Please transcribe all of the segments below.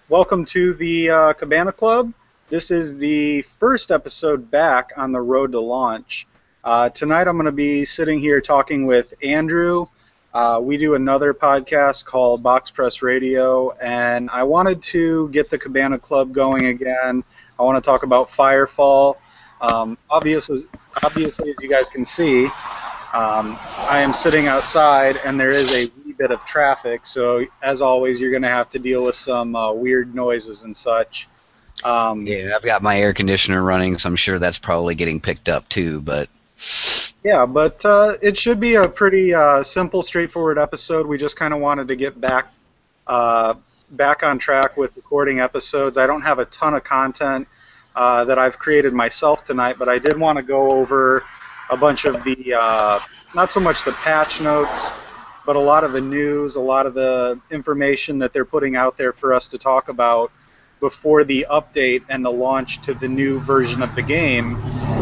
Welcome to the Cabana Club. This is the first episode back on the road to launch. Tonight I'm going to be sitting here talking with Andrew. We do another podcast called BoxPressRadio, and I wanted to get the Cabana Club going again. I want to talk about Firefall. Obviously, as you guys can see, I am sitting outside, and there is a wee bit of traffic, so as always, you're going to have to deal with some weird noises and such. Yeah, I've got my air conditioner running, so I'm sure that's probably getting picked up too, but... Yeah, but it should be a pretty simple, straightforward episode. We just kind of wanted to get back on track with recording episodes. I don't have a ton of content that I've created myself tonight, but I did want to go over a bunch of the, not so much the patch notes, but a lot of the news, a lot of the information that they're putting out there for us to talk about before the update and the launch to the new version of the game.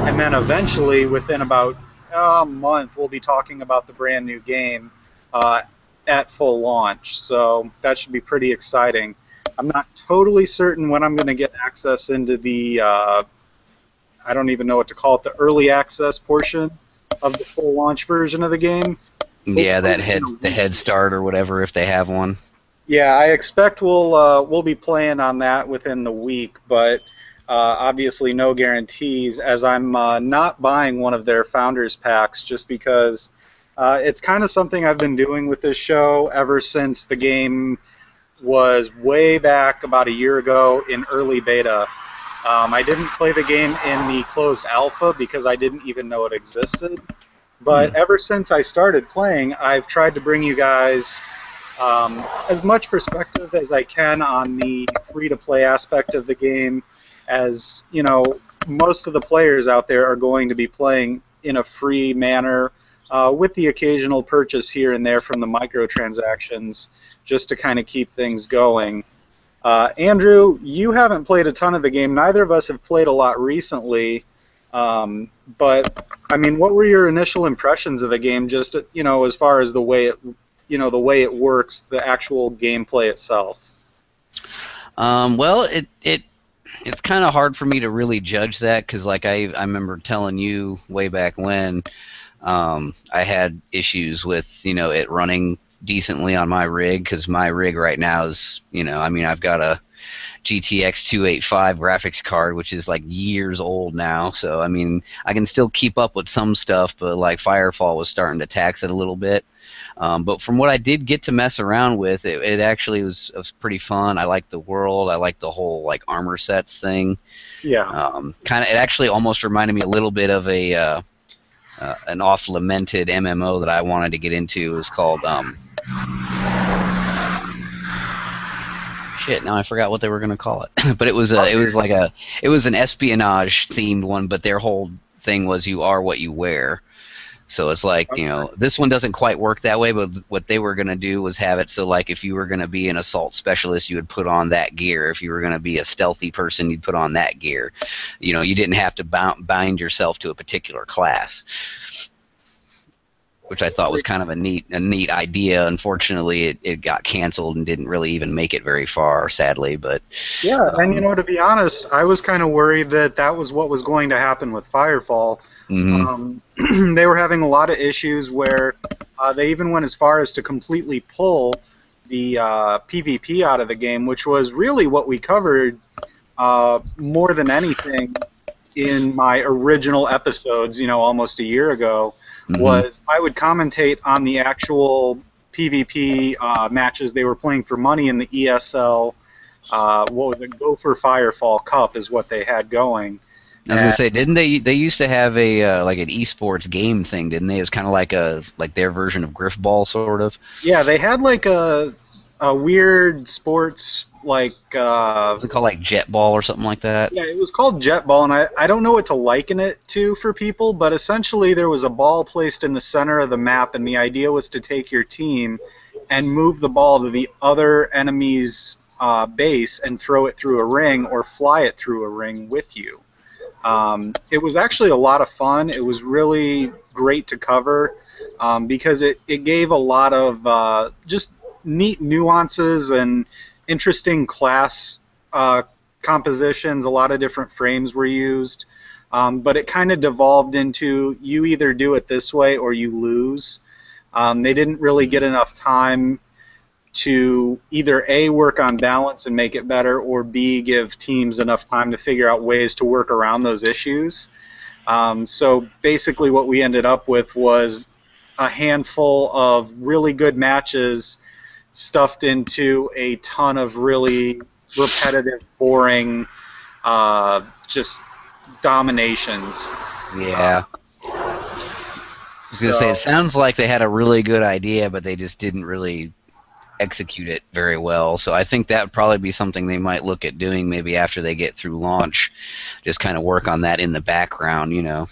And then eventually, within about a month, we'll be talking about the brand new game at full launch. So that should be pretty exciting. I'm not totally certain when I'm going to get access into the I don't even know what to call it, the early access portion of the full launch version of the game. Yeah, the head start or whatever, if they have one. Yeah, I expect we'll be playing on that within the week, but obviously no guarantees, as I'm not buying one of their founders packs just because it's kind of something I've been doing with this show ever since the game was way back about a year ago in early beta. I didn't play the game in the closed alpha because I didn't even know it existed. But ever since I started playing, I've tried to bring you guys as much perspective as I can on the free-to-play aspect of the game, as, you know, most of the players out there are going to be playing in a free manner with the occasional purchase here and there from the microtransactions just to kind of keep things going. Andrew, you haven't played a ton of the game. Neither of us have played a lot recently. But I mean, what were your initial impressions of the game? Just, you know, as far as the way it works, the actual gameplay itself. Well, it's kind of hard for me to really judge that because, like, I remember telling you way back when I had issues with, you know, it running decently on my rig, because my rig right now is, you know, I mean, I've got a GTX 285 graphics card, which is like years old now, so I mean, I can still keep up with some stuff, but like Firefall was starting to tax it a little bit. But from what I did get to mess around with, it actually was pretty fun. I liked the world. I liked the whole like armor sets thing. Yeah. Kind of, it actually almost reminded me a little bit of a an oft-lamented MMO that I wanted to get into. It was called shit. Now I forgot what they were going to call it. But it was it was an espionage themed one. But their whole thing was you are what you wear. So it's like, you know, this one doesn't quite work that way, but what they were going to do was have it so, like, if you were going to be an assault specialist, you would put on that gear. If you were going to be a stealthy person, you'd put on that gear. You know, you didn't have to bind yourself to a particular class, which I thought was kind of a neat idea. Unfortunately, it got canceled and didn't really even make it very far, sadly. But yeah, and, you know, to be honest, I was kind of worried that was what was going to happen with Firefall. Mm-hmm. They were having a lot of issues where they even went as far as to completely pull the PvP out of the game, which was really what we covered more than anything in my original episodes, you know, almost a year ago. Mm-hmm. Was I would commentate on the actual PvP matches they were playing for money in the ESL. What was it? Go for Firefall Cup is what they had going. I was gonna say, didn't they used to have a like an esports game thing, didn't they? It was kind of like their version of Griffball, sort of. Yeah, they had like a weird sports, like was it called like Jetball or something like that? Yeah, it was called Jetball, and I don't know what to liken it to for people, but essentially there was a ball placed in the center of the map, and the idea was to take your team and move the ball to the other enemy's base and throw it through a ring or fly it through a ring with you. It was actually a lot of fun. It was really great to cover because it gave a lot of just neat nuances and interesting class compositions. A lot of different frames were used, but it kind of devolved into you either do it this way or you lose. They didn't really get enough time to either A, work on balance and make it better, or B, give teams enough time to figure out ways to work around those issues. So basically what we ended up with was a handful of really good matches stuffed into a ton of really repetitive, boring, just dominations. Yeah. I was going to say, it sounds like they had a really good idea, but they just didn't really execute it very well. So I think that would probably be something they might look at doing maybe after they get through launch. Just kind of work on that in the background, you know.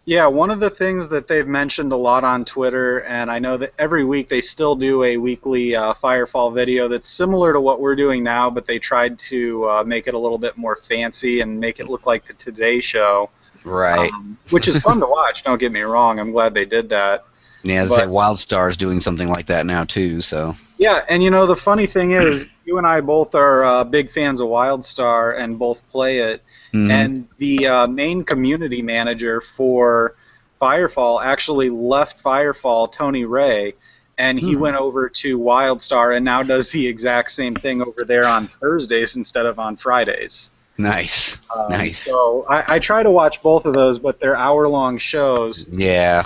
Yeah, one of the things that they've mentioned a lot on Twitter, and I know that every week they still do a weekly Firefall video that's similar to what we're doing now, but they tried to make it a little bit more fancy and make it look like the Today Show. Right. Which is fun to watch, don't get me wrong. I'm glad they did that. Yeah, as I say, WildStar's doing something like that now, too, so... Yeah, and you know, the funny thing is, you and I both are big fans of WildStar and both play it, and the main community manager for Firefall actually left Firefall, Tony Ray, and he went over to WildStar and now does the exact same thing over there on Thursdays instead of on Fridays. Nice, nice. So I try to watch both of those, but they're hour-long shows. Yeah.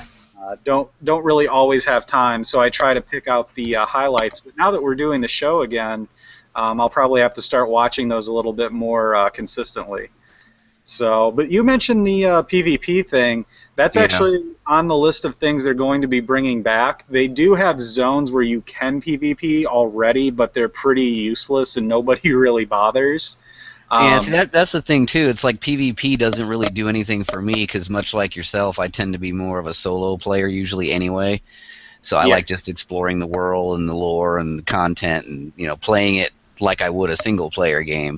Don't really always have time, so I try to pick out the highlights. But now that we're doing the show again, I'll probably have to start watching those a little bit more consistently. So, but you mentioned the PvP thing. That's actually on the list of things they're going to be bringing back. They do have zones where you can PvP already, but they're pretty useless and nobody really bothers. Yeah, see, that's the thing, too. It's like PvP doesn't really do anything for me because much like yourself, I tend to be more of a solo player usually anyway. So I like just exploring the world and the lore and the content and, you know, playing it like I would a single-player game.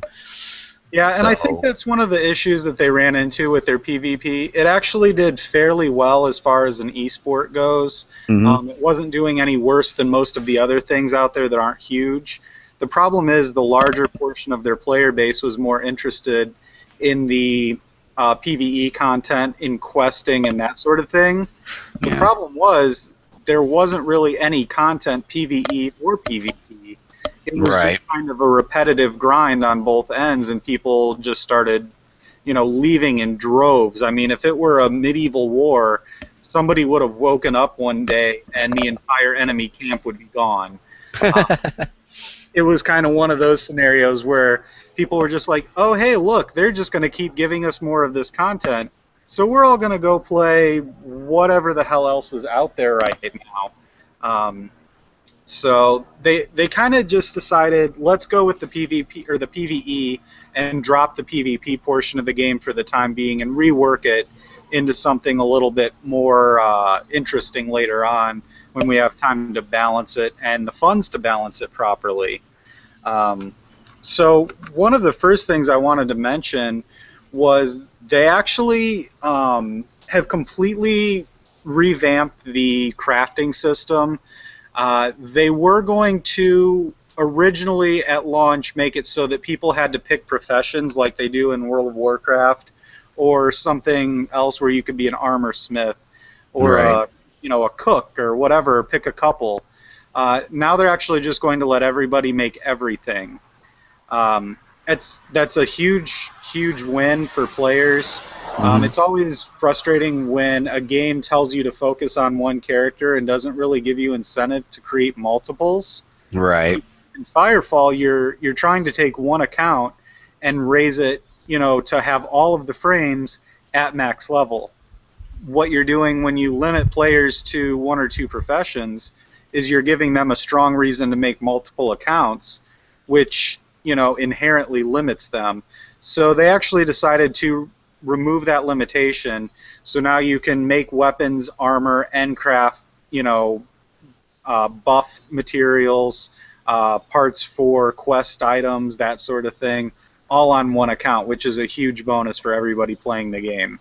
Yeah, and I think that's one of the issues that they ran into with their PvP. It actually did fairly well as far as an esport goes. It wasn't doing any worse than most of the other things out there that aren't huge. The problem is the larger portion of their player base was more interested in the PvE content, in questing and that sort of thing. The problem was there wasn't really any content, PvE or PvP. It was just kind of a repetitive grind on both ends, and people just started, you know, leaving in droves. I mean, if it were a medieval war, somebody would have woken up one day and the entire enemy camp would be gone. It was kind of one of those scenarios where people were just like, oh, hey, look, they're just going to keep giving us more of this content, so we're all going to go play whatever the hell else is out there right now. So they kind of just decided, let's go with the PvP or the PvE and drop the PvP portion of the game for the time being and rework it into something a little bit more interesting later on when we have time to balance it and the funds to balance it properly. So one of the first things I wanted to mention was they actually have completely revamped the crafting system. They were going to originally at launch make it so that people had to pick professions like they do in World of Warcraft, or something else where you could be an armor smith or a cook or whatever, pick a couple. Now they're actually just going to let everybody make everything. That's a huge win for players. It's always frustrating when a game tells you to focus on one character and doesn't really give you incentive to create multiples. Right. In Firefall, you're trying to take one account and raise it, you know, to have all of the frames at max level. What you're doing when you limit players to one or two professions is you're giving them a strong reason to make multiple accounts, which, you know, inherently limits them. So they actually decided to remove that limitation, so now you can make weapons, armor, and craft, you know, buff materials, parts for quest items, that sort of thing, all on one account, which is a huge bonus for everybody playing the game.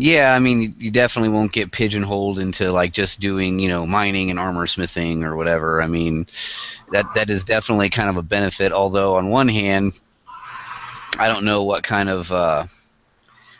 Yeah, I mean, you definitely won't get pigeonholed into like just doing, mining and armor smithing or whatever. I mean, that is definitely kind of a benefit. Although on one hand, I don't know what kind of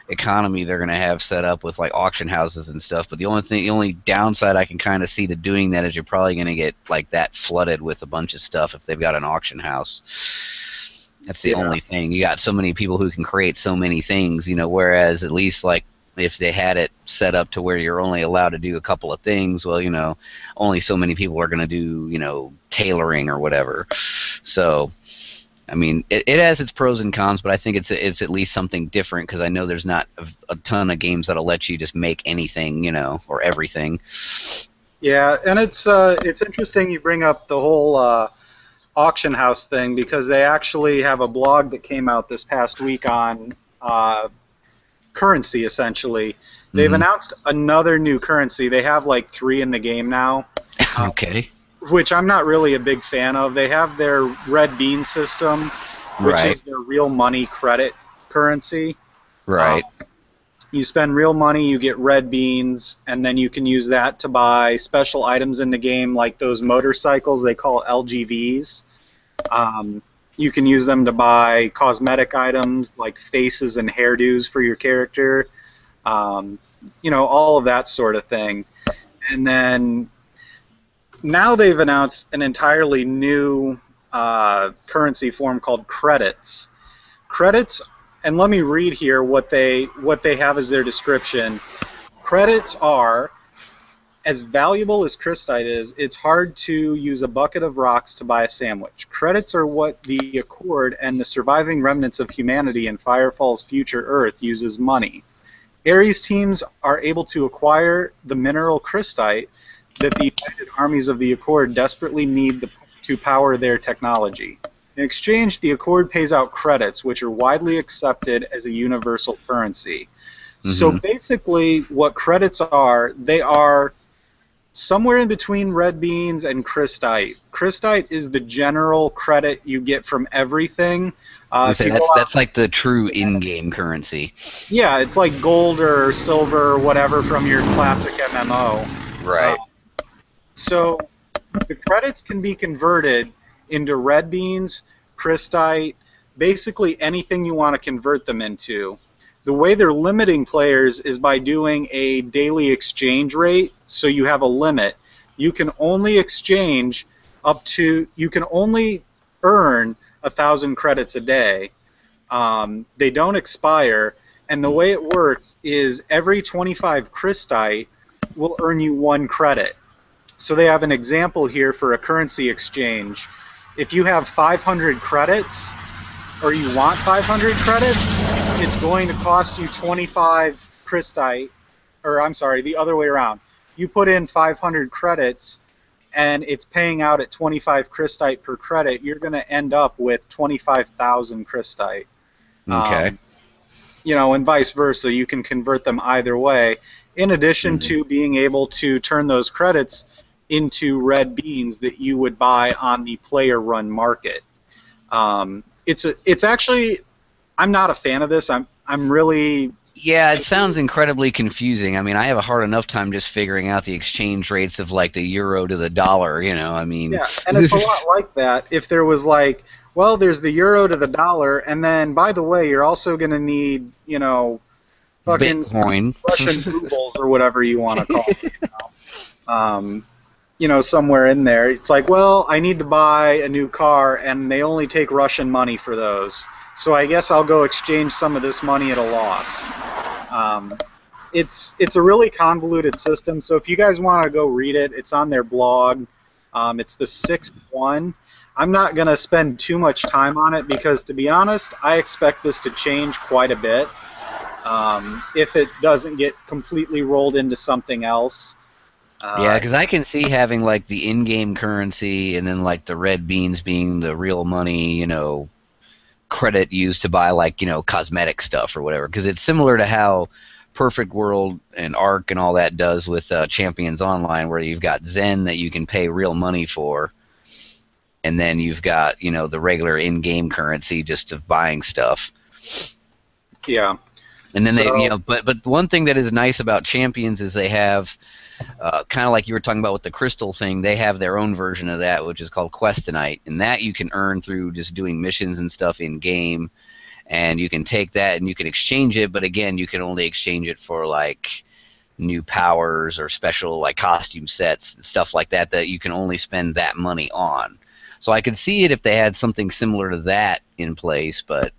economy they're going to have set up with like auction houses and stuff. But the only downside I can kind of see to doing that is you're probably going to get like that flooded with a bunch of stuff if they've got an auction house. That's the only thing. You got so many people who can create so many things, whereas at least like if they had it set up to where you're only allowed to do a couple of things, well, only so many people are going to do, tailoring or whatever. So, I mean, it has its pros and cons, but I think it's at least something different because I know there's not a ton of games that'll let you just make anything, or everything. Yeah, and it's interesting you bring up the whole auction house thing because they actually have a blog that came out this past week on currency, essentially. They've announced another new currency. They have like 3 in the game now. Okay. Which I'm not really a big fan of. They have their red bean system, which is their real money credit currency. Right. You spend real money, you get red beans, and then you can use that to buy special items in the game like those motorcycles they call LGVs. You can use them to buy cosmetic items like faces and hairdos for your character, all of that sort of thing. And then now they've announced an entirely new currency form called credits. Credits, and let me read here what they have as their description. Credits are, as valuable as Christite is, it's hard to use a bucket of rocks to buy a sandwich. Credits are what the Accord and the surviving remnants of humanity in Firefall's future Earth use as money. Ares teams are able to acquire the mineral Christite that the united armies of the Accord desperately need to power their technology. In exchange, the Accord pays out credits, which are widely accepted as a universal currency. So basically, what credits are, they are somewhere in between red beans and Christite. Christite is the general credit you get from everything. That's like the true in-game currency. Yeah, it's like gold or silver or whatever from your classic MMO. Right. So the credits can be converted into red beans, Christite, basically anything you want to convert them into. The way they're limiting players is by doing a daily exchange rate, so you have a limit. You can only exchange you can only earn 1,000 credits a day. They don't expire, and the way it works is every 25 Christite will earn you 1 credit. So they have an example here for a currency exchange. If you have 500 credits, or you want 500 credits, it's going to cost you 25 Christite, or I'm sorry, the other way around. You put in 500 credits, and it's paying out at 25 Christite per credit, you're going to end up with 25,000 Christite. Okay. And vice versa. You can convert them either way, in addition to being able to turn those credits into red beans that you would buy on the player-run market. It's actually, I'm not a fan of this. I'm really... Yeah, it sounds incredibly confusing. I mean, I have a hard enough time just figuring out the exchange rates of like the euro to the dollar, I mean... Yeah, and it's a lot like that. If there was like, well, there's the euro to the dollar, and then, by the way, you're also going to need, fucking Bitcoin. Russian rubles or whatever you want to call it. Somewhere in there. It's like, well, I need to buy a new car, and they only take Russian money for those. So I guess I'll go exchange some of this money at a loss. It's a really convoluted system, so if you guys want to go read it, it's on their blog. It's the 6th one. I'm not going to spend too much time on it because, to be honest, I expect this to change quite a bit if it doesn't get completely rolled into something else. Yeah, because I can see having like the in-game currency and then like the red beans being the real money, credit used to buy like, cosmetic stuff or whatever. Because it's similar to how Perfect World and Ark and all that does with Champions Online, where you've got Zen that you can pay real money for, and then you've got, the regular in-game currency just of buying stuff. Yeah. And then they, So but one thing that is nice about Champions is they have, kind of like you were talking about with the crystal thing, they have their own version of that, which is called Questonite, and that you can earn through just doing missions and stuff in game, and you can take that and you can exchange it, but again, you can only exchange it for like new powers or special like costume sets and stuff like that that you can only spend that money on. So I could see it if they had something similar to that in place, but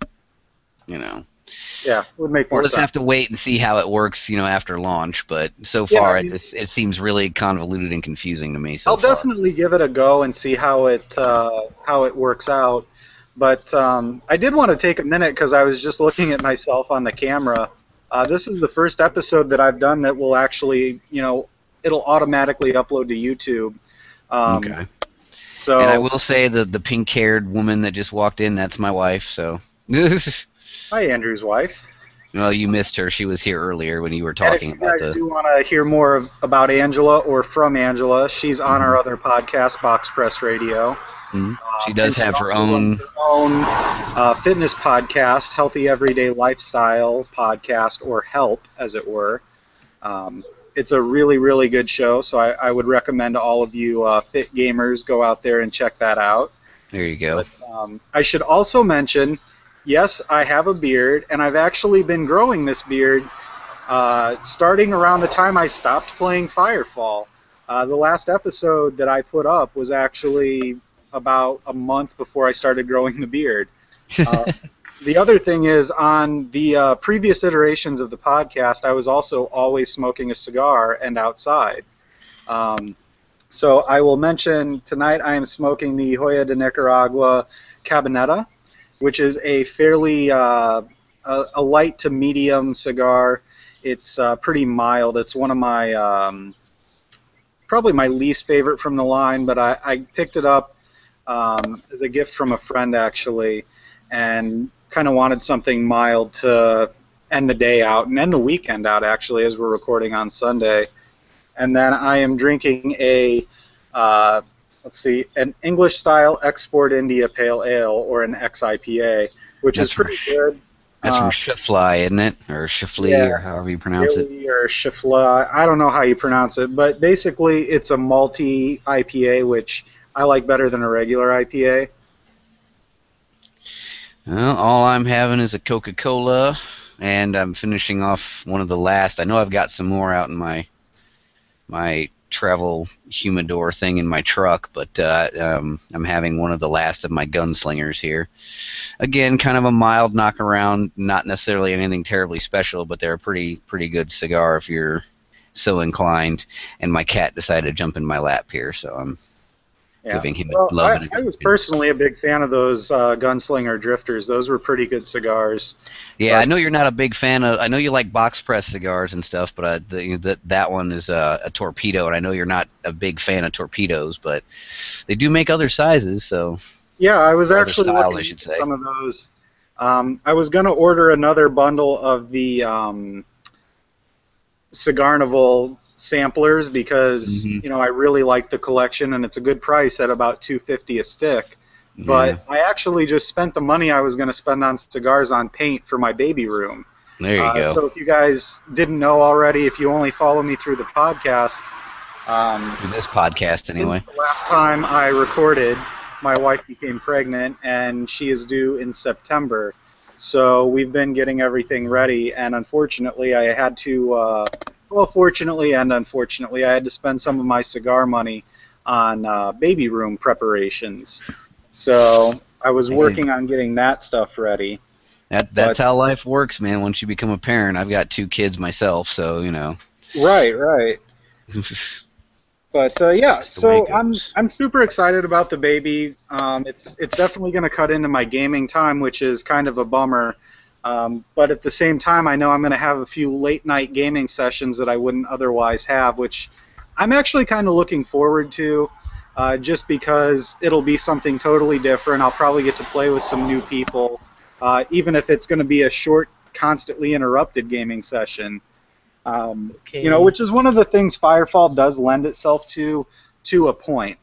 yeah, it would make we'll more just sense. have to wait and see how it works, after launch. But so Yeah, I far, mean, it seems really convoluted and confusing to me so I'll far. definitely give it a go and see how it works out. But I did want to take a minute because I was just looking at myself on the camera. This is the first episode that I've done that will actually, it'll automatically upload to YouTube. Um, Okay. And I so, will say the pink-haired woman that just walked in, that's my wife. So, hi, Andrew's wife. well, you missed her. She was here earlier when you were And if talking you about guys the. do want to hear more about Angela or from Angela, she's on our Mhm. other podcast, BoxPressRadio. Mhm. She And does she have her also runs own. her own fitness podcast, Healthy Everyday Lifestyle Podcast, or HELP, as it were. Um, it's a really, really good show, so I would recommend all of you fit gamers go out there and check that out. There you go. But I should also mention, yes, I have a beard, and I've actually been growing this beard starting around the time I stopped playing Firefall. The last episode that I put up was actually about a month before I started growing the beard. Uh, the other thing is, on the previous iterations of the podcast, I was also always smoking a cigar and outside. Um, so I will mention tonight I am smoking the Hoya de Nicaragua Cabana, which is a fairly a light to medium cigar. It's pretty mild. It's one of my probably my least favorite from the line, but I picked it up as a gift from a friend actually, and kind of wanted something mild to end the day out and end the weekend out actually, as we're recording on Sunday. And then I am drinking a let's see, an English style Export India Pale Ale, or an XIPA, which is That's from pretty good. that's from Uh, Shifly, isn't it, or Shifley, yeah, or however you pronounce it? Illy or Shifla, I don't know how you pronounce it, but basically it's a malty IPA, which I like better than a regular IPA. Well, all I'm having is a Coca-Cola, and I'm finishing off one of the last. I know I've got some more out in my travel humidor thing in my truck, but I'm having one of the last of my gunslingers here. Again, kind of a mild knockaround, not necessarily anything terribly special, but they're a pretty good cigar if you're so inclined. And my cat decided to jump in my lap here, so I'm Yeah. giving him a Well, love and a I good was good. personally a big fan of those Gunslinger Drifters. Those were pretty good cigars. Yeah, I But know you're not a big fan of. I know you like box press cigars and stuff, but that one is a torpedo, and I know you're not a big fan of torpedoes, but they do make other sizes, so yeah, I was or other actually styles, I looking should into say. some of those. I was going to order another bundle of the Cigarnival samplers because Hmm. I really like the collection and it's a good price at about $2.50 a stick. Yeah, But I actually just spent the money I was going to spend on cigars on paint for my baby room. there you go. So if you guys didn't know already, if you only follow me through the podcast, um, Through this podcast, since anyway. the last time I recorded, my wife became pregnant and she is due in September. So we've been getting everything ready, and unfortunately, I had to. Well, fortunately and unfortunately, I had to spend some of my cigar money on baby room preparations. So I was Hey, working on getting that stuff ready. that's But how life works, man. Once you become a parent, I've got 2 kids myself, so right, right. But yeah, just the way it so I'm goes. I'm super excited about the baby. It's definitely going to cut into my gaming time, which is kind of a bummer. But at the same time, I know I'm going to have a few late night gaming sessions that I wouldn't otherwise have, which I'm actually kind of looking forward to, just because it'll be something totally different. I'll probably get to play with some new people, even if it's going to be a short, constantly interrupted gaming session. Okay. Which is one of the things Firefall does lend itself to a point.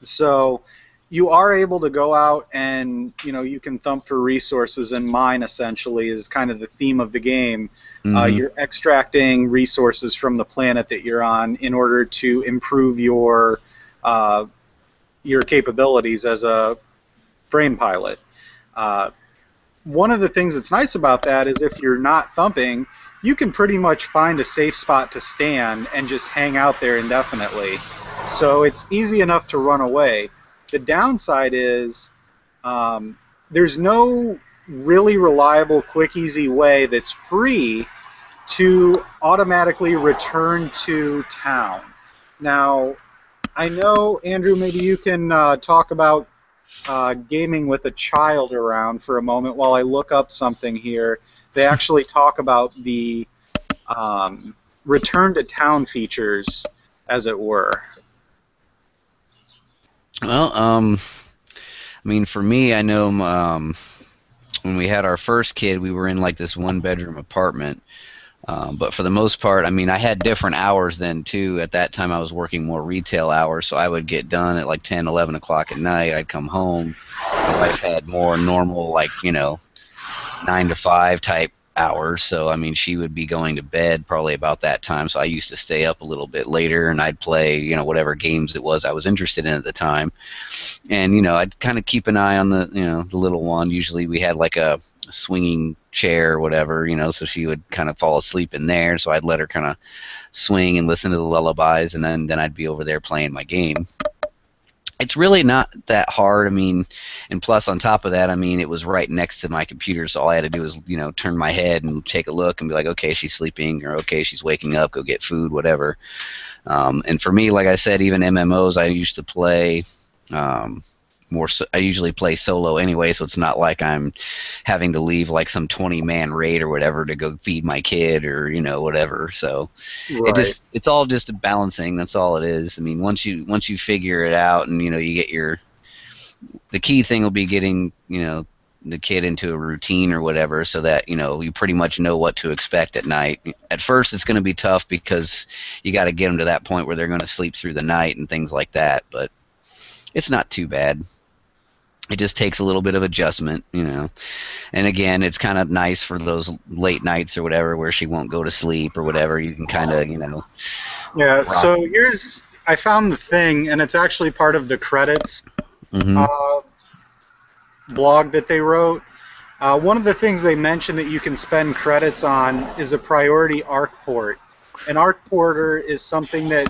So, you are able to go out and, you can thump for resources, and mine essentially is kind of the theme of the game. Mm-hmm. You're extracting resources from the planet that you're on in order to improve your capabilities as a frame pilot. Uh, One of the things that's nice about that is if you're not thumping, you can pretty much find a safe spot to stand and just hang out there indefinitely. So it's easy enough to run away. The downside is there's no really reliable, quick, easy way that's free to automatically return to town. Now, I know, Andrew, maybe you can talk about gaming with a child around for a moment while I look up something here. They actually talk about the return to town features, as it were. Well, I mean, for me, I know when we had our first kid, we were in like this one-bedroom apartment. But for the most part, I mean, I had different hours then, too. At that time, I was working more retail hours, so I would get done at like 10, 11 o'clock at night. I'd come home. My wife had more normal, like, 9 to 5 type hours. So, I mean, she would be going to bed probably about that time. So I used to stay up a little bit later, and I'd play, whatever games it was I was interested in at the time. And, I'd kind of keep an eye on the little one. Usually we had like a swinging chair or whatever, so she would kind of fall asleep in there. So I'd let her kind of swing and listen to the lullabies, and then I'd be over there playing my game. It's really not that hard. I mean, and plus on top of that, I mean, it was right next to my computer, so all I had to do was, turn my head and take a look and be like, okay, she's sleeping, or okay, she's waking up, go get food, whatever. And for me, like I said, even MMOs, I used to play I usually play solo anyway, so it's not like I'm having to leave like some 20-man raid or whatever to go feed my kid or whatever. So Right. it's all just a balancing. That's all it is. I mean, once you figure it out and you get the key thing will be getting the kid into a routine or whatever, so that you pretty much know what to expect at night. At first, it's going to be tough because you got to get them to that point where they're going to sleep through the night and things like that, but it's not too bad. It just takes a little bit of adjustment, And again, it's kind of nice for those late nights or whatever where she won't go to sleep or whatever. You can kind of, Yeah, rock. so I found the thing, and it's actually part of the credits Mm-hmm. uh, blog that they wrote. One of the things they mentioned that you can spend credits on is a priority arc port. An arc porter is something that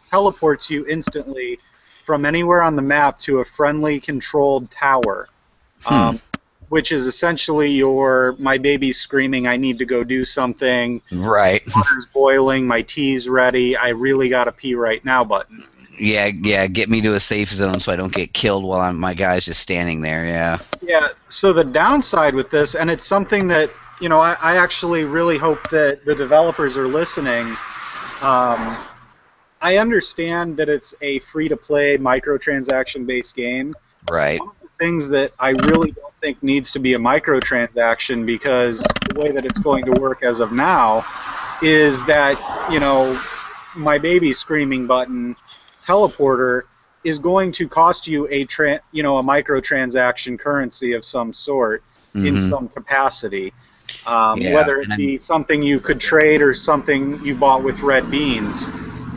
teleports you instantly from anywhere on the map to a friendly controlled tower, Hmm. which is essentially my baby's screaming, I need to go do something, Right. water's boiling, my tea's ready, I really gotta pee right now button. Yeah. Get me to a safe zone so I don't get killed while my guy's just standing there. Yeah. Yeah, so the downside with this, and it's something that, I actually really hope that the developers are listening. I understand that it's a free-to-play, microtransaction-based game. Right. One of the things that I really don't think needs to be a microtransaction, because the way that it's going to work as of now is that, my baby screaming button teleporter is going to cost you a microtransaction currency of some sort in Mm-hmm. some capacity, Yeah. whether it be something you could trade or something you bought with red beans.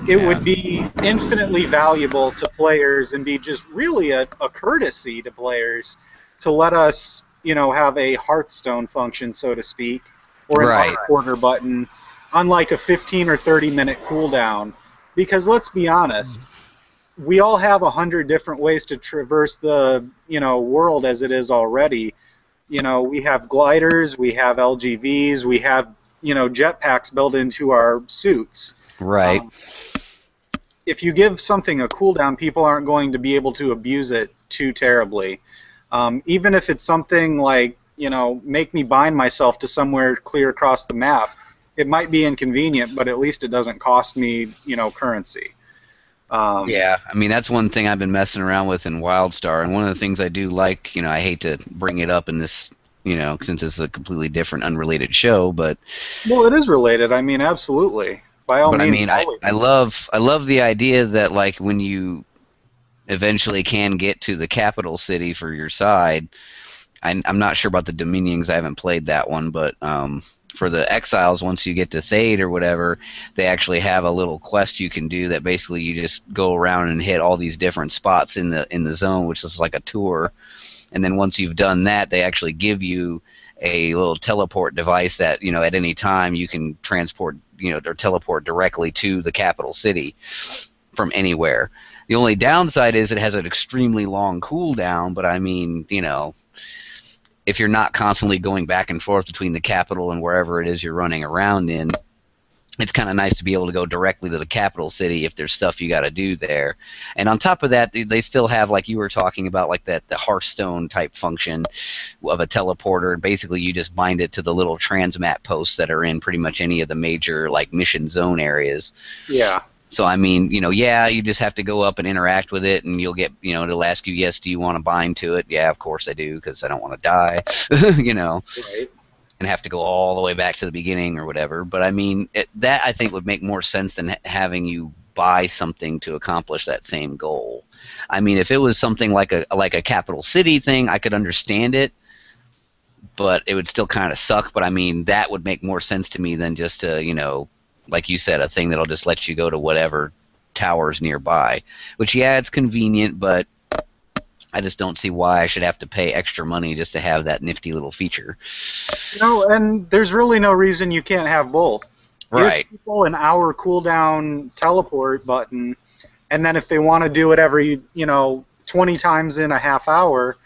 It Yeah. would be infinitely valuable to players and be just really a courtesy to players to let us, have a Hearthstone function, so to speak, or an Right. arc quarter button on like a 15 or 30-minute cooldown. Because let's be honest, we all have 100 different ways to traverse the world as it is already. We have gliders, we have LGVs, we have jetpacks built into our suits. Right. If you give something a cooldown, people aren't going to be able to abuse it too terribly. Even if it's something like, make me bind myself to somewhere clear across the map, it might be inconvenient, but at least it doesn't cost me, currency. Yeah, I mean, that's one thing I've been messing around with in WildStar, and one of the things I do like, I hate to bring it up in this, since it's a completely different, unrelated show, but Well, it is related. I mean, absolutely. By all I means, mean, always. I love the idea that like when you eventually can get to the capital city for your side. I'm not sure about the Dominions. I haven't played that one, but for the Exiles, once you get to Thade or whatever, they actually have a little quest you can do that basically you just go around and hit all these different spots in the zone, which is like a tour. And then once you've done that, they actually give you a little teleport device that, you know, at any time you can transport, you know, or teleport directly to the capital city from anywhere. The only downside is it has an extremely long cooldown, but I mean, you know, if you're not constantly going back and forth between the capital and wherever it is you're running around in, it's kind of nice to be able to go directly to the capital city if there's stuff you got to do there. And on top of that, they still have, like you were talking about, like the Hearthstone type function of a teleporter. And basically, you just bind it to the little transmat posts that are in pretty much any of the major like mission zone areas. Yeah. So, I mean, you know, yeah, you just have to go up and interact with it, and you'll get, you know, it'll ask you, yes, do you want to bind to it? Yeah, of course I do, because I don't want to die, you know, Right. and have to go all the way back to the beginning or whatever. But, I mean, that I think would make more sense than having you buy something to accomplish that same goal. I mean, if it was something like a capital city thing, I could understand it, but it would still kind of suck. But, I mean, that would make more sense to me than just to, you know, like you said, a thing that'll just let you go to whatever towers nearby. Which, yeah, it's convenient, but I just don't see why I should have to pay extra money just to have that nifty little feature. You know, and there's really no reason you can't have both. Right. Give people an hour cooldown teleport button, and then if they want to do it every, 20 times in a half hour,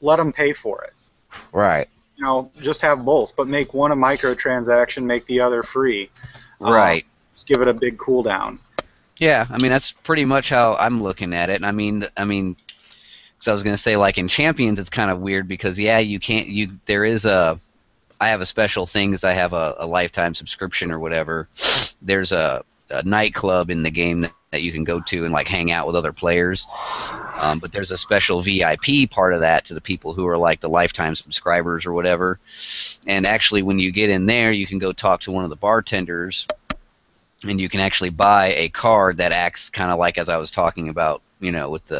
let them pay for it. Right. You know, just have both, but make one a microtransaction, make the other free. Right. Just give it a big cooldown. Yeah, I mean, that's pretty much how I'm looking at it. And I mean, because I was going to say, like, in Champions, it's kind of weird because, yeah, I have a special thing because I have a lifetime subscription or whatever. There's a nightclub in the game that you can go to and, like, hang out with other players. But there's a special VIP part of that to the people who are, like, the lifetime subscribers or whatever. And actually, when you get in there, you can go talk to one of the bartenders, and you can actually buy a card that acts kind of like, as I was talking about, you know, with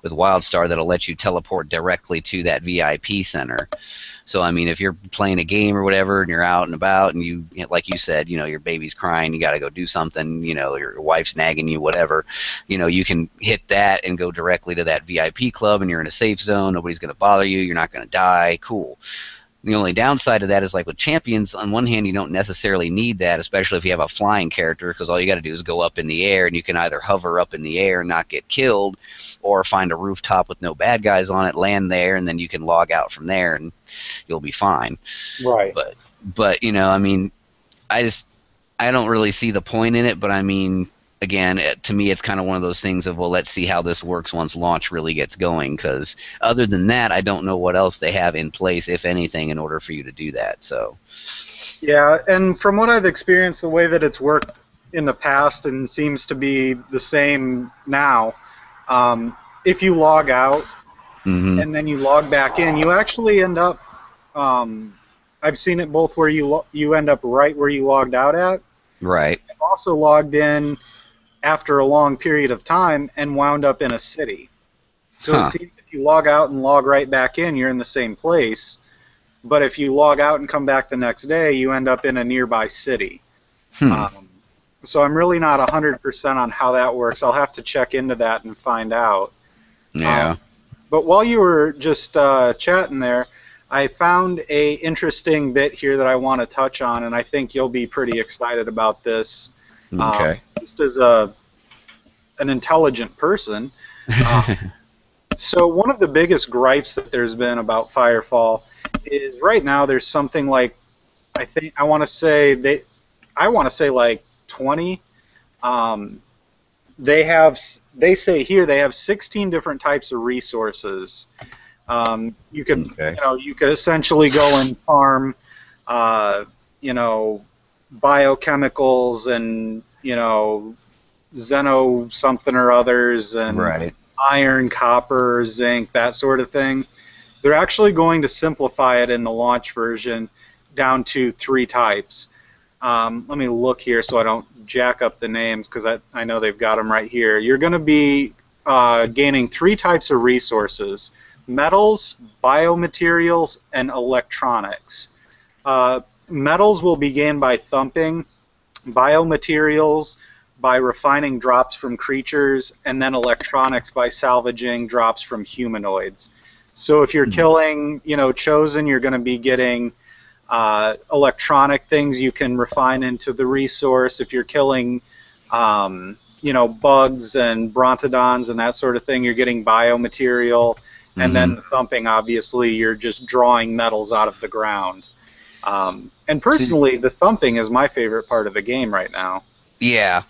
WildStar, that'll let you teleport directly to that VIP center. So, I mean, if you're playing a game or whatever and you're out and about and you, like you said, you know, your baby's crying, you got to go do something, you know, your wife's nagging you, whatever, you know, you can hit that and go directly to that VIP club and you're in a safe zone. Nobody's going to bother you. You're not going to die. Cool. The only downside of that is, like with Champions, on one hand, you don't necessarily need that, especially if you have a flying character, because all you got to do is go up in the air, and you can either hover up in the air and not get killed, or find a rooftop with no bad guys on it, land there, and then you can log out from there, and you'll be fine. Right. But you know, I mean, I don't really see the point in it, but I mean, again, to me, it's kind of one of those things of, well, let's see how this works once launch really gets going, because other than that, I don't know what else they have in place, if anything, in order for you to do that. So, yeah, and from what I've experienced, the way that it's worked in the past and seems to be the same now, if you log out and then you log back in, you actually end up, I've seen it both where you end up right where you logged out at. Right. I've also logged in after a long period of time and wound up in a city. So it seems if you log out and log right back in, you're in the same place. But if you log out and come back the next day, you end up in a nearby city. So I'm really not 100% on how that works. I'll have to check into that and find out. Yeah. But while you were just chatting there, I found a interesting bit here that I want to touch on, and I think you'll be pretty excited about this. Okay. Just as an intelligent person. So one of the biggest gripes that there's been about Firefall is right now there's something like, I want to say like 20. They say here they have 16 different types of resources. You could essentially go and farm biochemicals and xeno something or others and iron, copper, zinc, that sort of thing. They're actually going to simplify it in the launch version down to 3 types. Let me look here so I don't jack up the names, because I know they've got them right here. You're going to be gaining 3 types of resources: metals, biomaterials, and electronics. Metals will be gained by thumping, biomaterials by refining drops from creatures, and then electronics by salvaging drops from humanoids. So if you're killing, Chosen, you're going to be getting electronic things you can refine into the resource. If you're killing, bugs and brontodons and that sort of thing, you're getting biomaterial. And then the thumping, obviously, you're just drawing metals out of the ground. And personally, the thumping is my favorite part of the game right now. Yeah,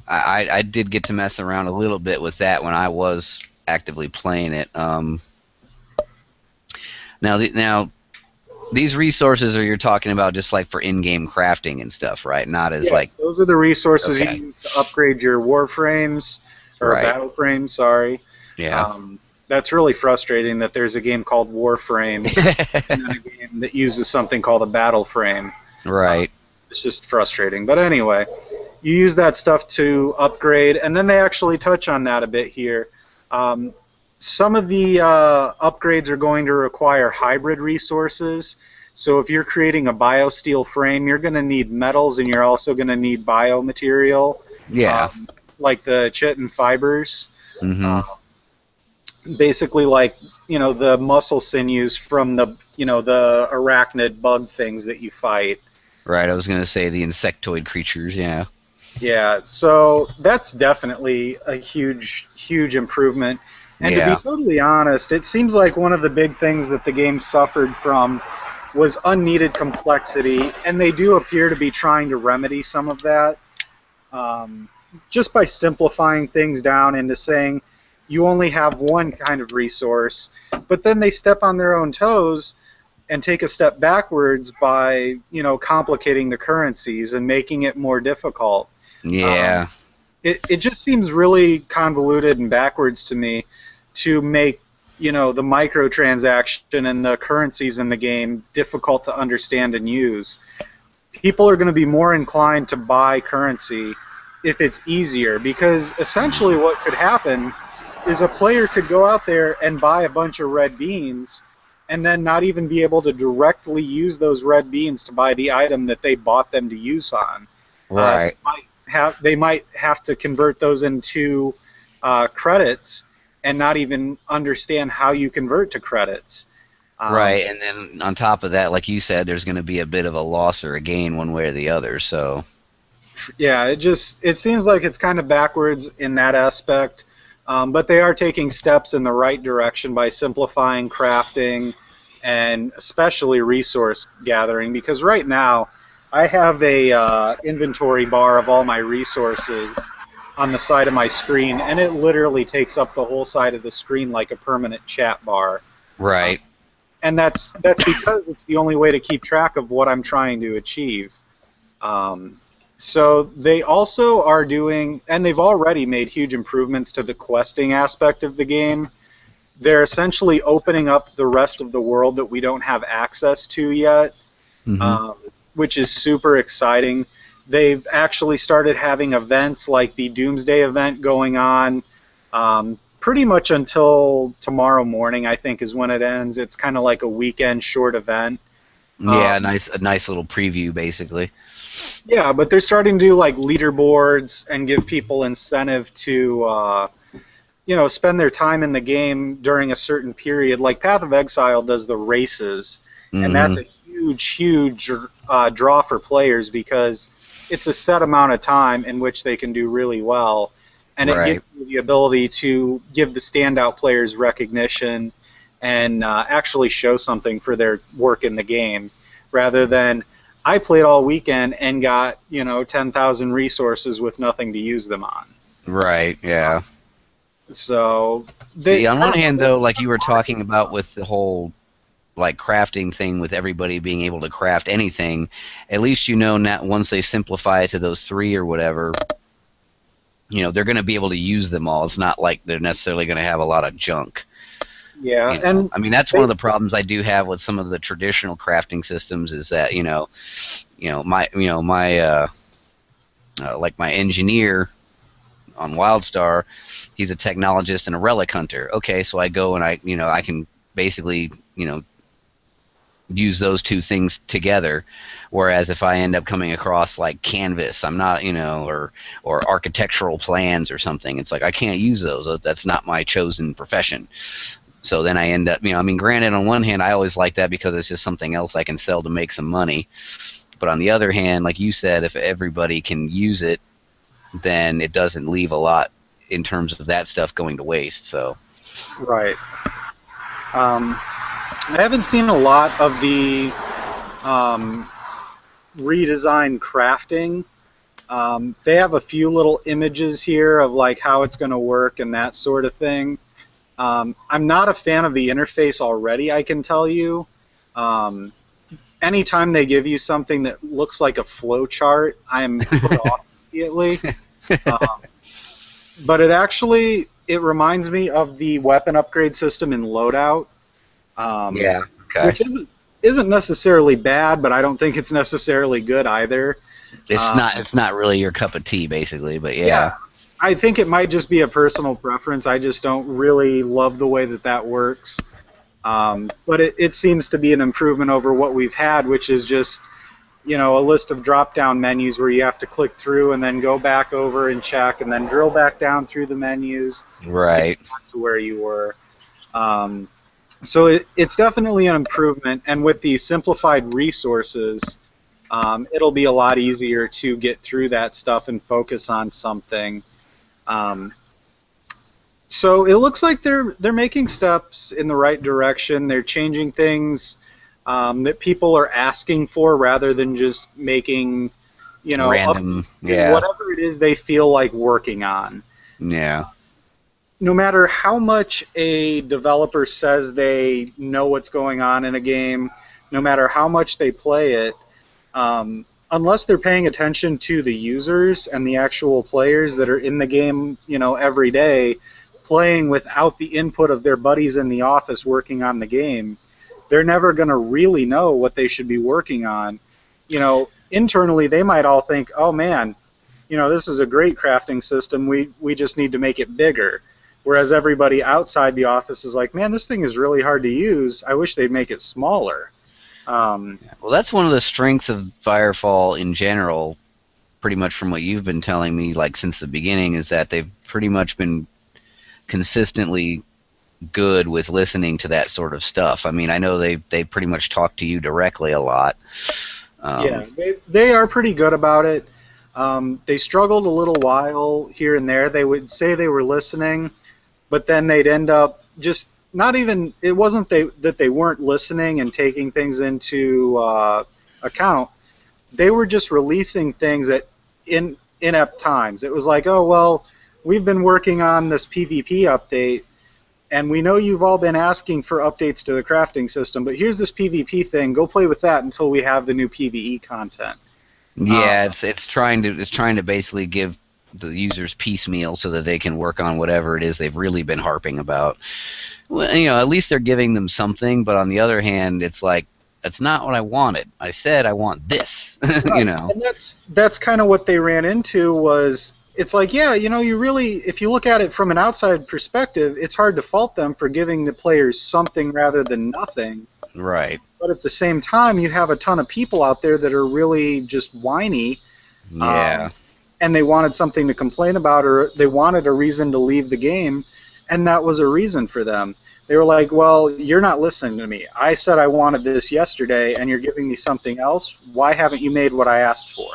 I did get to mess around a little bit with that when I was actively playing it. Now, these resources you're talking about just like for in-game crafting and stuff, right? Not as like those are the resources you use to upgrade your warframes or battle frames. Sorry. Yeah. That's really frustrating that there's a game called Warframe and then a game that uses something called a battle frame. Right. It's just frustrating. But anyway, you use that stuff to upgrade, and then they actually touch on that a bit here. Some of the upgrades are going to require hybrid resources. So if you're creating a biosteel frame, you're going to need metals, and you're also going to need biomaterial. Yeah. Like the chitin fibers. Mm-hmm. Basically, like the muscle sinews from the the arachnid bug things that you fight. Right. I was going to say the insectoid creatures. Yeah. Yeah. So that's definitely a huge improvement. And to be totally honest, it seems like one of the big things that the game suffered from was unneeded complexity, and they do appear to be trying to remedy some of that just by simplifying things down into saying you only have one kind of resource, but then they step on their own toes and take a step backwards by, complicating the currencies and making it more difficult. Yeah. It just seems really convoluted and backwards to me to make, the microtransaction and the currencies in the game difficult to understand and use. People are going to be more inclined to buy currency if it's easier, because essentially what could happen is a player could go out there and buy a bunch of red beans and then not even be able to directly use those red beans to buy the item that they bought them to use on. Right. They might have to convert those into credits and not even understand how you convert to credits. Right, and then on top of that, like you said, there's going to be a bit of a loss or a gain one way or the other. So yeah, it seems like it's kind of backwards in that aspect. But they are taking steps in the right direction by simplifying crafting and especially resource gathering, because right now I have a inventory bar of all my resources on the side of my screen, and it literally takes up the whole side of the screen like a permanent chat bar. Right. And that's because it's the only way to keep track of what I'm trying to achieve. So they also are doing, and they've already made huge improvements to the questing aspect of the game. They're essentially opening up the rest of the world that we don't have access to yet, which is super exciting. They've actually started having events like the Doomsday event going on pretty much until tomorrow morning, I think, is when it ends. It's kind of like a weekend short event. Yeah, a nice little preview, basically. Yeah, but they're starting to do like leaderboards and give people incentive to, spend their time in the game during a certain period. Like Path of Exile does the races, and that's a huge draw for players because it's a set amount of time in which they can do really well, and it gives you the ability to give the standout players recognition and actually show something for their work in the game, rather than I played all weekend and got 10,000 resources with nothing to use them on. Right. Yeah. So see, on one hand, though, like you were talking about with the whole like crafting thing, with everybody being able to craft anything, at least now once they simplify it to those 3 or whatever, they're going to be able to use them all. It's not like they're necessarily going to have a lot of junk. Yeah, and I mean that's one of the problems I do have with some of the traditional crafting systems is that my like my engineer, on WildStar, he's a technologist and a relic hunter. Okay, so I go and I can basically, use those two things together. Whereas if I end up coming across like canvas, I'm not, or architectural plans or something, it's like I can't use those. That's not my chosen profession. So then I end up, granted, on one hand, I always like that because it's just something else I can sell to make some money. But on the other hand, like you said, if everybody can use it, then it doesn't leave a lot in terms of that stuff going to waste. So, right. I haven't seen a lot of the redesigned crafting. They have a few little images here of like how it's going to work and that sort of thing. I'm not a fan of the interface already, I can tell you. Anytime they give you something that looks like a flow chart, I'm put off immediately. But it reminds me of the weapon upgrade system in Loadout. Yeah, okay. Which isn't necessarily bad, but I don't think it's necessarily good either. It's not really your cup of tea, basically, but yeah. I think it might just be a personal preference. I just don't really love the way that works. But it seems to be an improvement over what we've had, which is just, a list of drop-down menus where you have to click through and then go back over and check and then drill back down through the menus. Right. Back to where you were. So it's definitely an improvement, and with the simplified resources, it'll be a lot easier to get through that stuff and focus on something. So it looks like they're making steps in the right direction. They're changing things that people are asking for rather than just making, random, whatever it is they feel like working on. Yeah. No matter how much a developer says they know what's going on in a game, no matter how much they play it, unless they're paying attention to the users and the actual players that are in the game, every day, playing without the input of their buddies in the office working on the game, they're never going to really know what they should be working on. Internally, they might all think, oh man, this is a great crafting system, we just need to make it bigger. Whereas everybody outside the office is like, man, this thing is really hard to use. I wish they'd make it smaller. Well, that's one of the strengths of Firefall in general, pretty much from what you've been telling me, like since the beginning, is that they've pretty much been consistently good with listening to that sort of stuff. I mean, I know they pretty much talk to you directly a lot. Yeah, they are pretty good about it. They struggled a little while here and there. They would say they were listening, but then they'd end up just not even, it wasn't that they weren't listening and taking things into account. They were just releasing things at inept times. It was like, oh, well, we've been working on this PvP update, and we know you've all been asking for updates to the crafting system, but here's this PvP thing. Go play with that until we have the new PvE content. Yeah, it's trying to basically give the users piecemeal so that they can work on whatever it is they've really been harping about. Well, at least they're giving them something, but on the other hand, it's like, that's not what I wanted. I said I want this, Right. And that's kind of what they ran into was, it's like, yeah, you really, if you look at it from an outside perspective, it's hard to fault them for giving the players something rather than nothing. Right. But at the same time, you have a ton of people out there that are really just whiny. Yeah. And they wanted something to complain about, or they wanted a reason to leave the game, and that was a reason for them. They were like, well, you're not listening to me. I said I wanted this yesterday, and you're giving me something else. Why haven't you made what I asked for?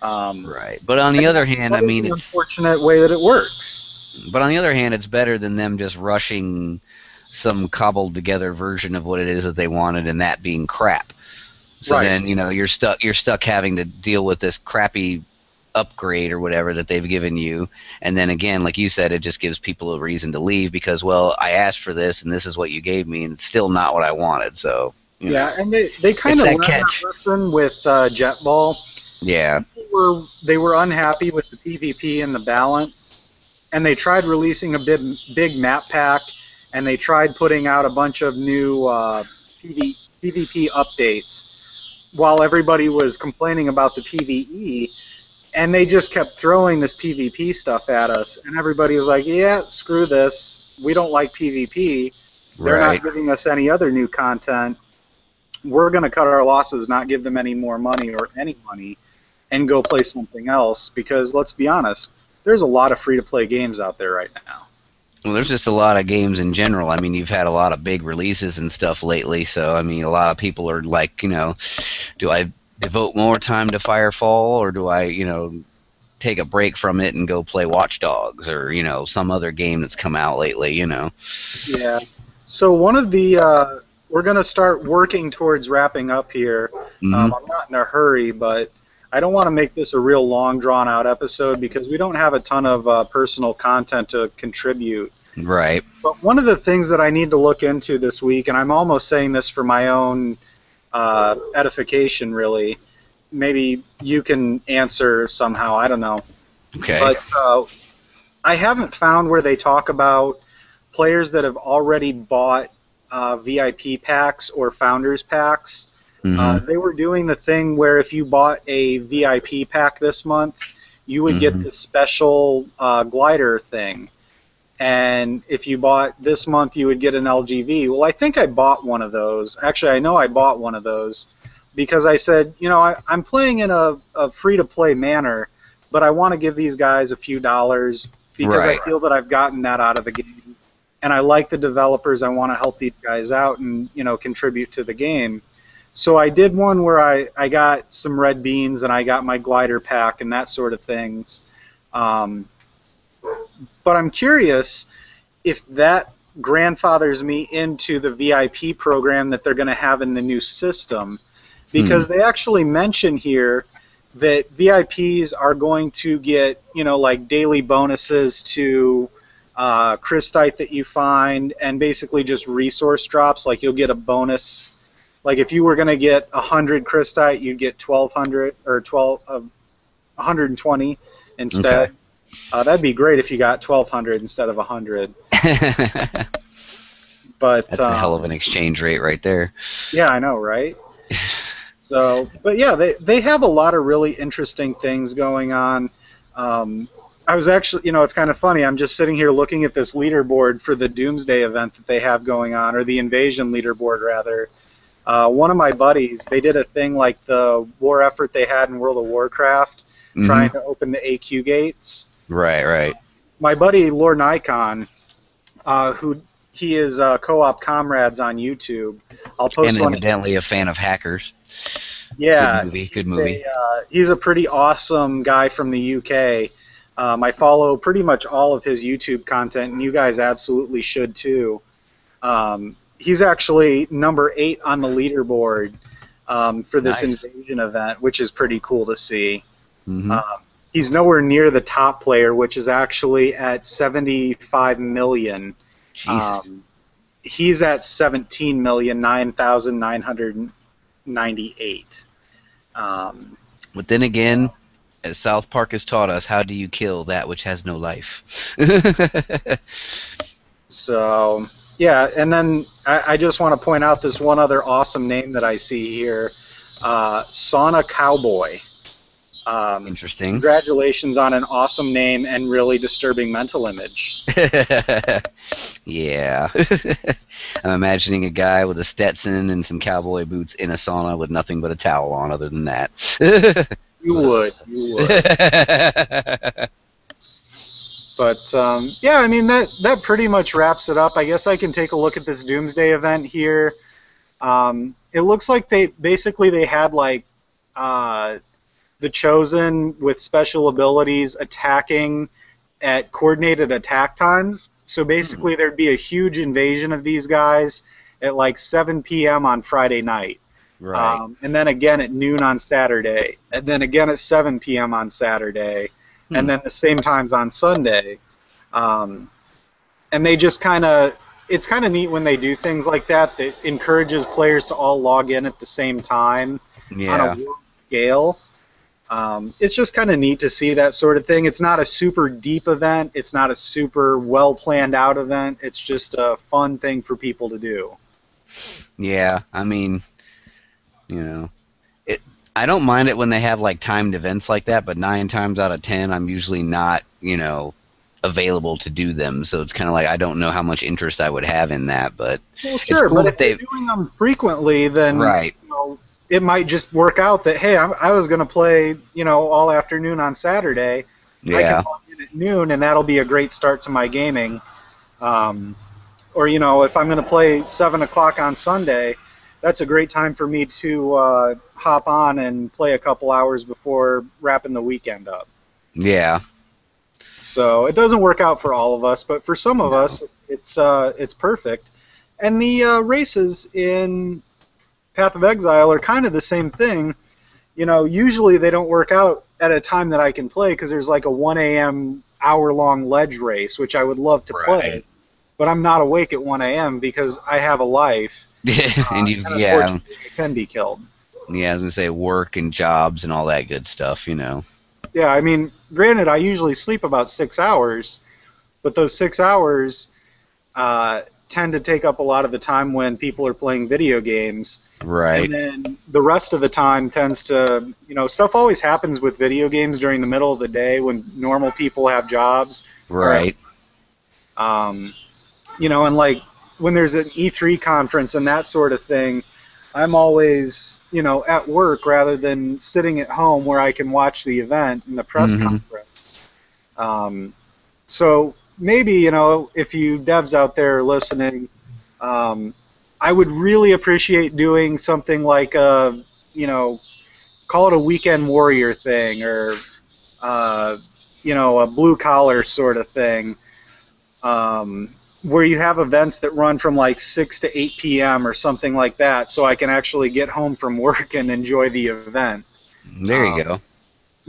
Right. But on the other hand, I mean, it's an unfortunate way that it works. But on the other hand, it's better than them just rushing some cobbled together version of what it is that they wanted, and that being crap. So Right. then, you're stuck having to deal with this crappy upgrade or whatever that they've given you, and then again, like you said, it just gives people a reason to leave because, well, I asked for this and this is what you gave me, and it's still not what I wanted. So yeah, and they kind of learned that lesson with Jetball. Yeah, they were unhappy with the PvP and the balance, and they tried releasing a big map pack, and they tried putting out a bunch of new PvP updates while everybody was complaining about the PvE. and they just kept throwing this PvP stuff at us, and everybody was like, yeah, screw this. We don't like PvP. They're Right. not giving us any other new content. We're going to cut our losses, not give them any more money or any money, and go play something else, because let's be honest, there's a lot of free-to-play games out there right now. Well, there's just a lot of games in general. I mean, you've had a lot of big releases and stuff lately, so I mean, a lot of people are like, do I devote more time to Firefall, or do I, take a break from it and go play Watch Dogs, or some other game that's come out lately, Yeah. So one of the we're going to start working towards wrapping up here. Mm-hmm. I'm not in a hurry, but I don't want to make this a real long, drawn-out episode because we don't have a ton of personal content to contribute. Right. But one of the things that I need to look into this week, and I'm almost saying this for my own edification, really, maybe you can answer somehow, I don't know. Okay. But I haven't found where they talk about players that have already bought VIP packs or Founders packs. Mm-hmm. They were doing the thing where if you bought a VIP pack this month, you would get the special glider thing. And if you bought this month, you would get an LGV. Well, I think I bought one of those. Actually, I know I bought one of those because I said, I'm playing in a free-to-play manner, but I want to give these guys a few dollars because I feel that I've gotten that out of the game. And I like the developers. I want to help these guys out and, contribute to the game. So I did one where I got some red beans and I got my glider pack and that sort of things. But I'm curious if that grandfathers me into the VIP program that they're going to have in the new system, because they actually mention here that VIPs are going to get, like daily bonuses to crystite that you find, and basically just resource drops. Like you'll get a bonus. Like if you were going to get 100 crystite, you'd get 1,200 or 120 instead. Okay. That'd be great if you got 1,200 instead of 100. But that's a hell of an exchange rate right there. Yeah, I know, right? So, but yeah, they have a lot of really interesting things going on. I was actually, it's kind of funny. I'm just sitting here looking at this leaderboard for the Doomsday event that they have going on, or the Invasion leaderboard, rather. One of my buddies, they did a thing like the war effort they had in World of Warcraft, trying to open the AQ gates. Right. My buddy, Lord Nikon, he is co-op comrades on YouTube. I'll post one. And evidently a fan of hackers. Yeah. Good movie. He's a pretty awesome guy from the UK. I follow pretty much all of his YouTube content, and you guys absolutely should too. He's actually number 8 on the leaderboard for this Invasion event, which is pretty cool to see. He's nowhere near the top player, which is actually at 75 million. Jesus. He's at 17,009,998. But then again, as South Park has taught us, how do you kill that which has no life? So, yeah, and then I just want to point out this one other awesome name that I see here, Sauna Cowboy. Interesting. Congratulations on an awesome name and really disturbing mental image. Yeah. I'm imagining a guy with a Stetson and some cowboy boots in a sauna with nothing but a towel on other than that. You would. But, yeah, I mean, that pretty much wraps it up. I guess I can take a look at this Doomsday event here. It looks like they had, like, the Chosen with special abilities attacking at coordinated attack times. So basically there'd be a huge invasion of these guys at like 7 p.m. on Friday night. Right. And then again at noon on Saturday. And then again at 7 p.m. on Saturday. And then the same times on Sunday. And they just kind of... It's kind of neat when they do things like that that encourages players to all log in at the same time on a world scale. It's just kind of neat to see that sort of thing. It's not a super deep event. It's not a super well-planned out event. It's just a fun thing for people to do. Yeah, I mean, I don't mind it when they have like timed events like that, but 9 times out of 10, I'm usually not, available to do them. So it's kind of like I don't know how much interest I would have in that, but Well, it's sure, cool but that if you're they. doing them frequently, then Right. it might just work out that, hey, I was going to play all afternoon on Saturday. I can Yeah. log in at noon, and that'll be a great start to my gaming. Um, or if I'm going to play 7 o'clock on Sunday, that's a great time for me to hop on and play a couple hours before wrapping the weekend up. Yeah. So it doesn't work out for all of us, but for some of No. us, it's perfect. And the races in Path of Exile are kind of the same thing. Usually they don't work out at a time that I can play because there's like a 1 a.m. hour-long ledge race, which I would love to play, Right. but I'm not awake at 1 a.m. because I have a life, And and unfortunately it can be killed. yeah, I was gonna say work and jobs and all that good stuff. Yeah, I mean, granted, I usually sleep about 6 hours, but those 6 hours tend to take up a lot of the time when people are playing video games. Right. And then the rest of the time tends to, stuff always happens with video games during the middle of the day when normal people have jobs. Right. And like when there's an E3 conference and that sort of thing, I'm always, at work rather than sitting at home where I can watch the event and the press conference. So maybe, if you devs out there are listening, I would really appreciate doing something like call it a weekend warrior thing or, a blue collar sort of thing. Where you have events that run from like 6 to 8 p.m. or something like that, so I can actually get home from work and enjoy the event. There you go.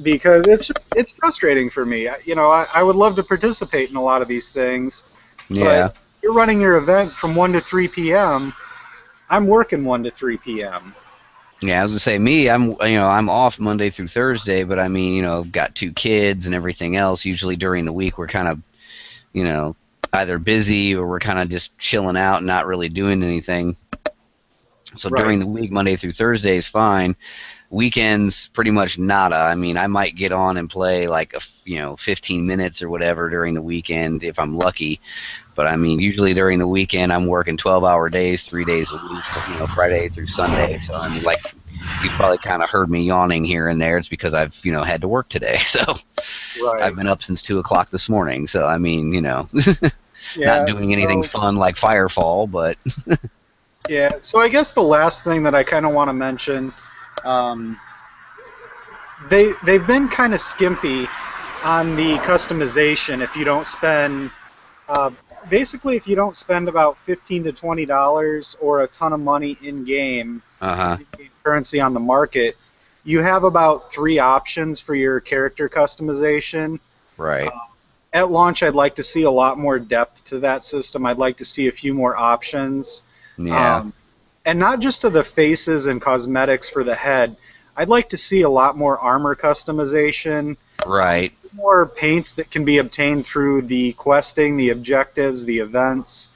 Because it's frustrating for me. I would love to participate in a lot of these things, Yeah. but you're running your event from 1 to 3 p.m. I'm working 1 to 3 p.m. Yeah, I was gonna say me. I'm off Monday through Thursday, but I mean, I've got 2 kids and everything else. Usually during the week, we're kind of, either busy or we're kind of just chilling out and not really doing anything. So Right. during the week, Monday through Thursday is fine. Weekends, pretty much nada. I mean, I might get on and play like 15 minutes or whatever during the weekend if I'm lucky. But I mean, usually during the weekend, I'm working 12-hour days, 3 days a week, Friday through Sunday. So I mean, like, you've probably kind of heard me yawning here and there. It's because I've, had to work today. So Right. I've been up since 2 o'clock this morning. So I mean, Yeah, not doing anything fun like Firefall, but yeah. So I guess the last thing that I kind of want to mention, they've been kind of skimpy on the customization. If you don't spend, basically, if you don't spend about $15 to $20 or a ton of money in game, in-game currency on the market, you have about 3 options for your character customization. right. At launch, I'd like to see a lot more depth to that system. I'd like to see a few more options. Yeah. And not just to the faces and cosmetics for the head. I'd like to see a lot more armor customization. Right. More paints that can be obtained through the questing, the objectives, the events.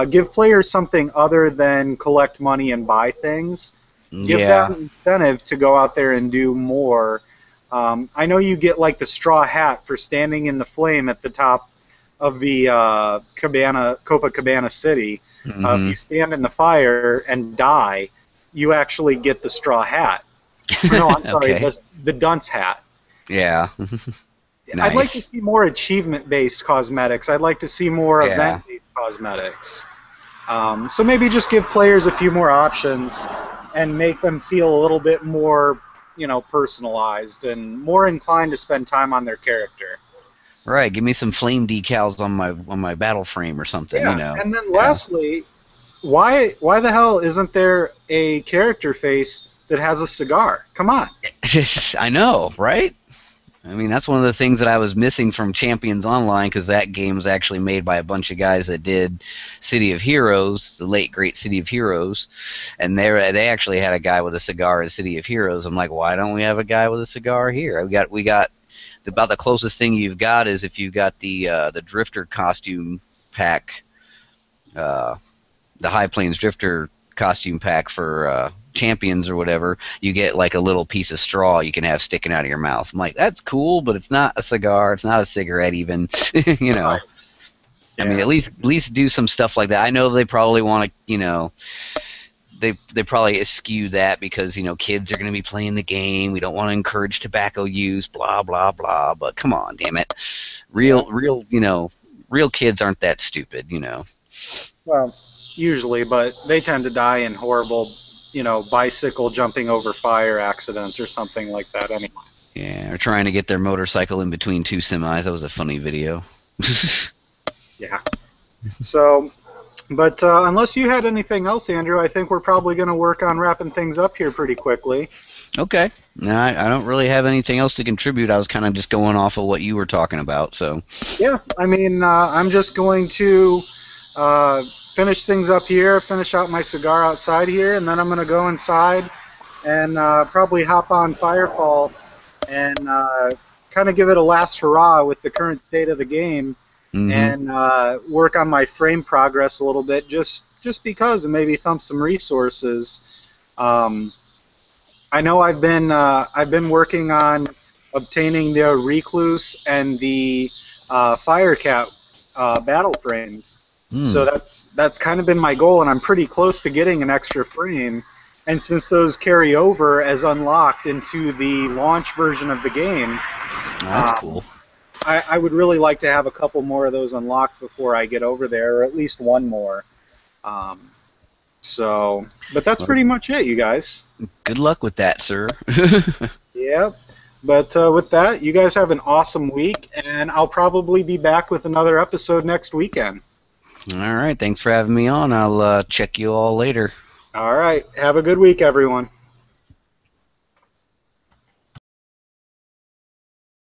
Give players something other than collect money and buy things. Give Yeah. them incentive to go out there and do more. I know you get like the straw hat for standing in the flame at the top of the Copacabana city. If you stand in the fire and die, you actually get the straw hat. No, I'm sorry, Okay. the dunce hat. Yeah. I'd like to see more achievement-based cosmetics. I'd like to see more Yeah. event-based cosmetics. So maybe just give players a few more options and make them feel a little bit more, personalized and more inclined to spend time on their character. Right. Give me some flame decals on my battle frame or something. Yeah. And then lastly, why the hell isn't there a character face that has a cigar? Come on. I know, right? I mean, that's one of the things that I was missing from Champions Online, because that game was actually made by a bunch of guys that did City of Heroes, the late great City of Heroes, and they actually had a guy with a cigar in City of Heroes. I'm like, why don't we have a guy with a cigar here? We got about the closest thing you've got is if you've got the Drifter costume pack, the High Plains Drifter costume pack for champions or whatever, you get like a little piece of straw you can have sticking out of your mouth. I'm like, that's cool, but it's not a cigar. It's not a cigarette even. You know. Right. I mean, Yeah. at least do some stuff like that. I know they probably want to, you know, they probably eschew that because, you know, kids are going to be playing the game. We don't want to encourage tobacco use, blah blah blah. But come on, damn it, Yeah. you know, real kids aren't that stupid, you know. Well, usually, but they tend to die in horrible, bicycle jumping over fire accidents or something like that anyway. Yeah, or trying to get their motorcycle in between two semis. That was a funny video. Yeah. So, but unless you had anything else, Andrew, I think we're probably going to work on wrapping things up here pretty quickly. Okay. No, I don't really have anything else to contribute. I was kind of just going off of what you were talking about. So. Yeah, I mean, I'm just going to finish things up here, finish out my cigar outside here, and then I'm going to go inside and probably hop on Firefall and kind of give it a last hurrah with the current state of the game. Mm-hmm. And work on my frame progress a little bit, just because, and maybe thump some resources. I know I've been working on obtaining the Recluse and the Firecat battle frames. So that's kind of been my goal, and I'm pretty close to getting an extra frame. And since those carry over as unlocked into the launch version of the game, that's cool. I would really like to have a couple more of those unlocked before I get over there, or at least one more. But that's pretty much it, you guys. Good luck with that, sir. Yep. But with that, you guys have an awesome week, and I'll probably be back with another episode next weekend. All right. Thanks for having me on. I'll check you all later. All right. Have a good week, everyone.